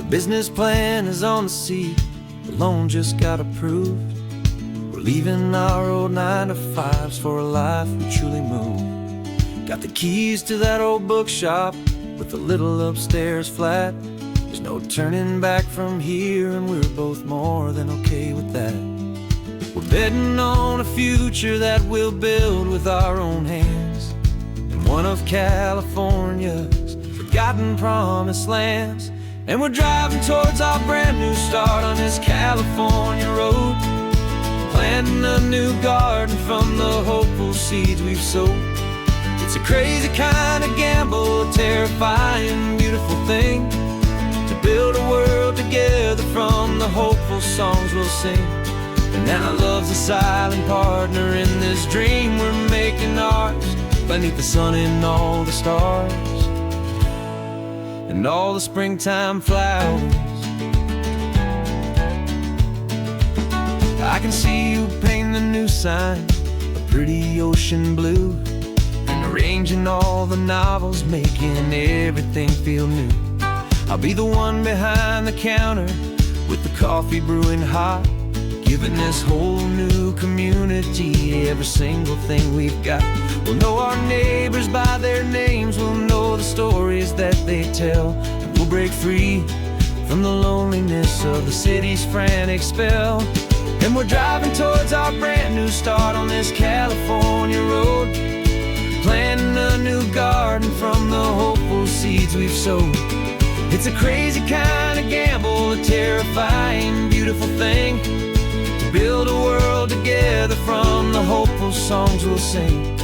Business plan is on the seat, the loan just got approved. We're leaving our old 9 to 5s for a life we truly move. Got the keys to that old bookshop with the little upstairs flat. There's no turning back from here, and we're both more than okay with that. We're betting on a future that we'll build with our own hands in one of California's forgotten promised lands. And we're driving towards our brand new start on this California road, planting a new garden from the hopeful seeds we've sowed. It's a crazy kind of gamble, a terrifying, beautiful thing, to build a world together from the hopeful songs we'll sing. And now love's a silent partner in this dream we're making ours, beneath the sun and all the stars and all the springtime flowers. I can see you painting a new sign, a pretty ocean blue, and arranging all the novels, making everything feel new. I'll be the one behind the counter with the coffee brewing hot, giving this whole new community every single thing we've got. We'll know our neighbors by their names, we'll know the stories that they tell, and we'll break free from the loneliness of the city's frantic spell. And we're driving towards our brand new start on this California road, planting a new garden from the hopeful seeds we've sowed. It's a crazy kind of gamble, a terrifying, beautiful thing, to build a world together from the hopeful songs we'll sing.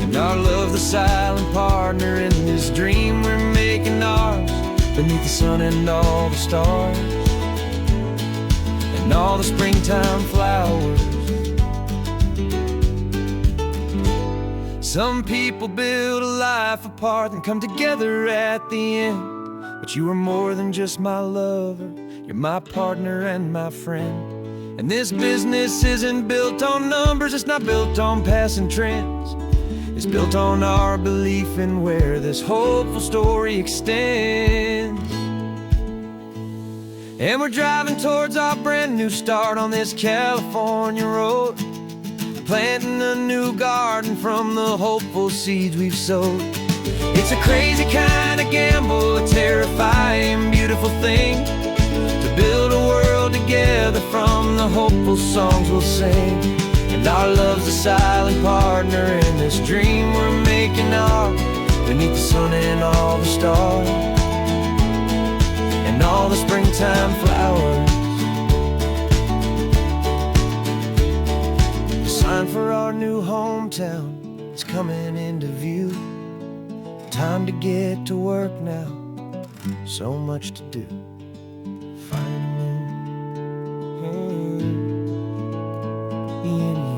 And our love's the silent partner in this dream we're making ours, beneath the sun and all the stars and all the springtime flowers. Some people build a life apart and come together at the end, but you are more than just my lover, you're my partner and my friend. And this business isn't built on numbers, it's not built on passing trends, it's built on our belief in where this hopeful story extends. And we're driving towards our brand new start on this California road, planting a new garden from the hopeful seeds we've sowed. It's a crazy kind of gamble, a terrifying, beautiful thing, to build a world together from the hopeful songs we'll sing. And our love's a silent partner in this dream we're making ours, beneath the sun and all the stars and all the springtime flowers. The sign for our new hometown is coming into view. Time to get to work now, so much to do. Finding in you.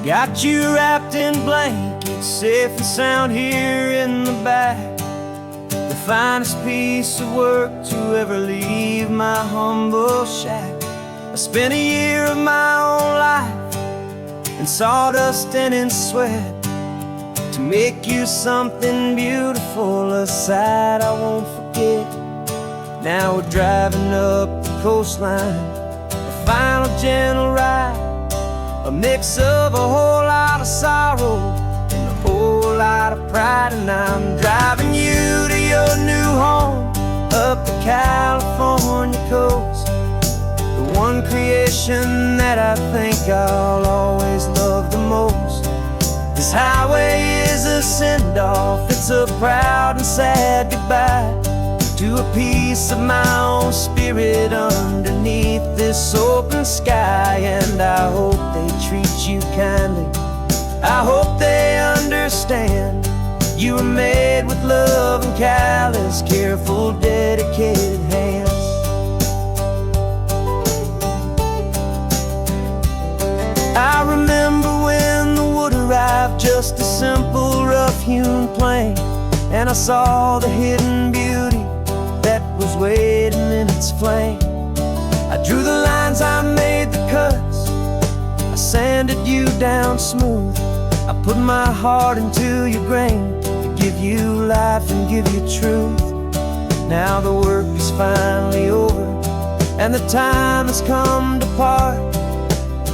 Got you wrapped in blankets, safe and sound here in the back. The finest piece of work to ever leave my humble shack. I spent a year of my own life in sawdust and in sweat to make you something beautiful, a sight I won't forget. Now we're driving up the coastline, a final gentle ride, a mix of a whole lot of sorrow and a whole lot of pride. And I'm driving you to your new home up the California coast, the one creation that I think I'll always love the most. This highway is a send-off, it's a proud and sad goodbye to a piece of my own spirit underneath this open sky. And I hope they treat you kindly, I hope they understand you were made with love and callous, careful, dedicated hands. I remember when the wood arrived, just a simple rough-hewn plank, and I saw the hidden beauty that was waiting in its flame. I drew the lines, I made handed you down smooth. I put my heart into your grain to give you life and give you truth. Now the work is finally over, and the time has come to part,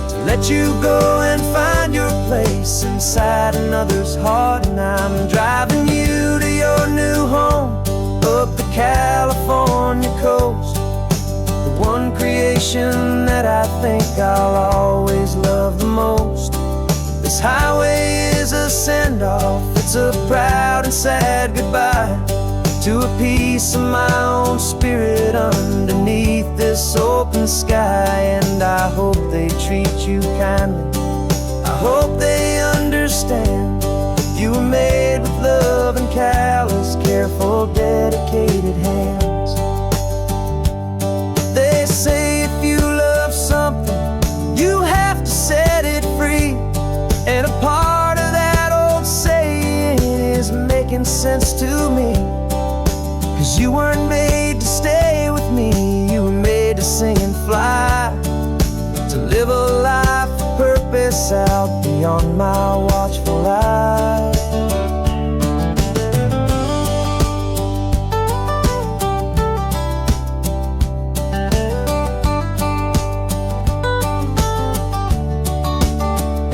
to let you go and find your place inside another's heart. And I'm driving you to your new home up the California coast, the one creation that I think I'll always love the most. This highway is a send-off, it's a proud and sad goodbye to a piece of my own spirit underneath this open sky. And I hope they treat you kindly, I hope they understand. You were made with love and callous, careful, dedicated hands. They say if you love something, you have to set it free. And a part of that old saying is making sense to me. 'Cause you weren't made to stay with me, you were made to sing and fly, to live a life of purpose out beyond my watchful eye.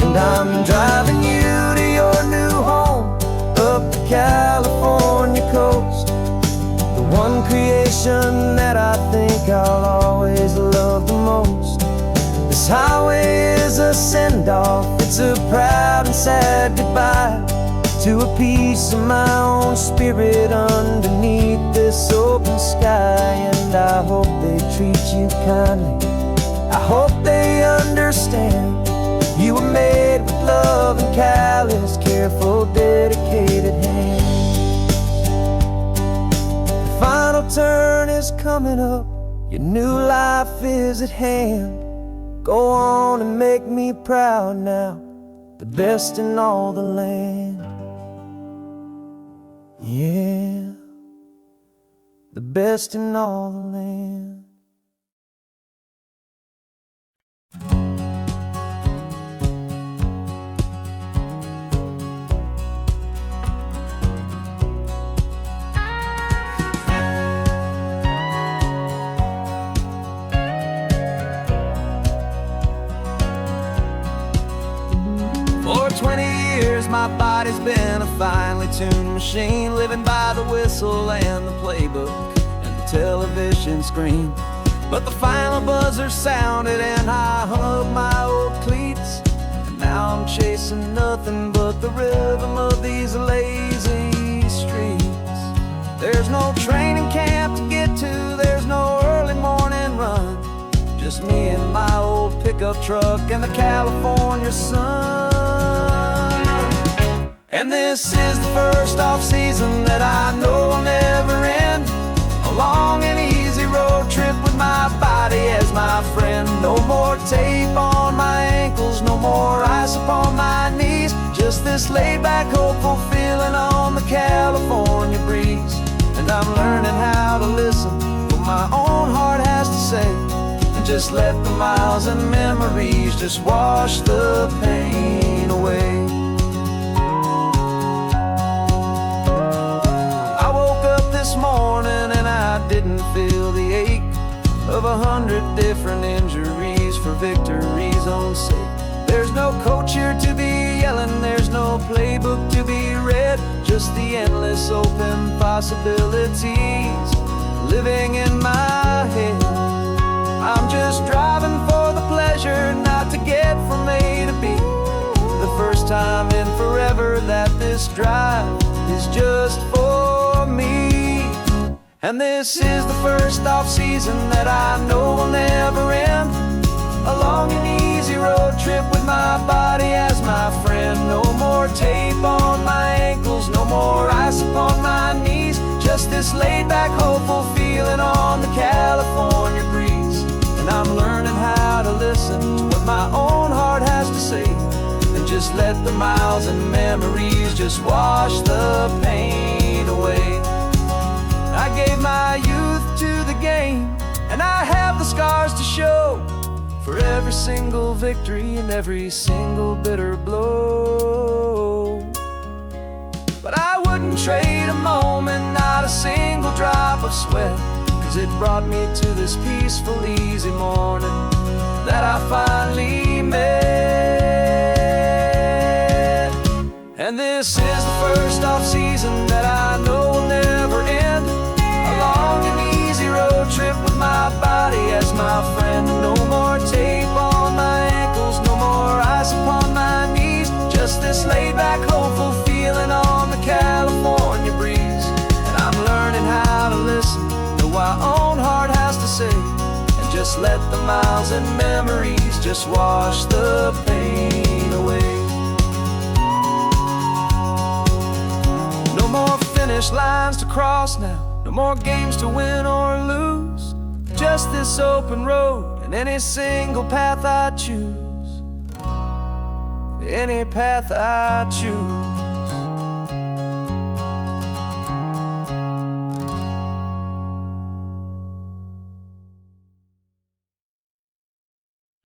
And I'm driving you to your new home up the California coast, one creation that I think I'll always love the most. This highway is a send-off, it's a proud and sad goodbye to a piece of my own spirit underneath this open sky. And I hope they treat you kindly, I hope they understand. You were made with love and callous, careful, dedicated hands. Final turn is coming up, your new life is at hand. Go on and make me proud now, the best in all the land. Yeah, the best in all the land. For 20 years my body's been a finely tuned machine, living by the whistle and the playbook and the television screen. But the final buzzer sounded and I hung up my old cleats, and now I'm chasing nothing but the rhythm of these lazy streets. There's no training camp to get to, there's no early morning run, just me and my old pickup truck and the California sun. And this is the first off-season that I know will never end, a long and easy road trip with my body as my friend. No more tape on my ankles, no more ice upon my knees, just this laid-back, hopeful feeling on the California breeze. And I'm learning how to listen what my own heart has to say, and just let the miles and memories just wash the pain away. I woke up this morning and I didn't feel the ache of 100 different injuries for victory's own sake. There's no coach here to be yelling, there's no playbook to be read, just the endless open possibilities living in my head. I'm just driving for the pleasure, not to get from A to B. The first time in forever that this drive is just for me. And this is the first off-season that I know will never end, a long and easy road trip with my body as my friend. No more tape on my ankles, no more ice upon my knees, just this laid-back, hopeful feeling on the California breeze. And I'm learning how to listen to what my own heart has to say, and just let the miles and memories just wash the pain away. I gave my youth to the game, and I have the scars to show for every single victory and every single bitter blow. But I wouldn't trade a moment, not a single drop of sweat, 'cause it brought me to this peaceful, easy morning that I finally met. And this is the first off-season that I know will never end. A long and easy road trip with my body as my friend. No more tape on my ankles, no more ice upon my knees. Just this laid-back, hopeful feeling on the California breeze. And I'm learning how to listen to what my own heart has to say, and just let the miles and memories just wash the pain away. No more finish lines to cross now, no more games to win or lose. Just this open road and any single path I choose. Any path I choose.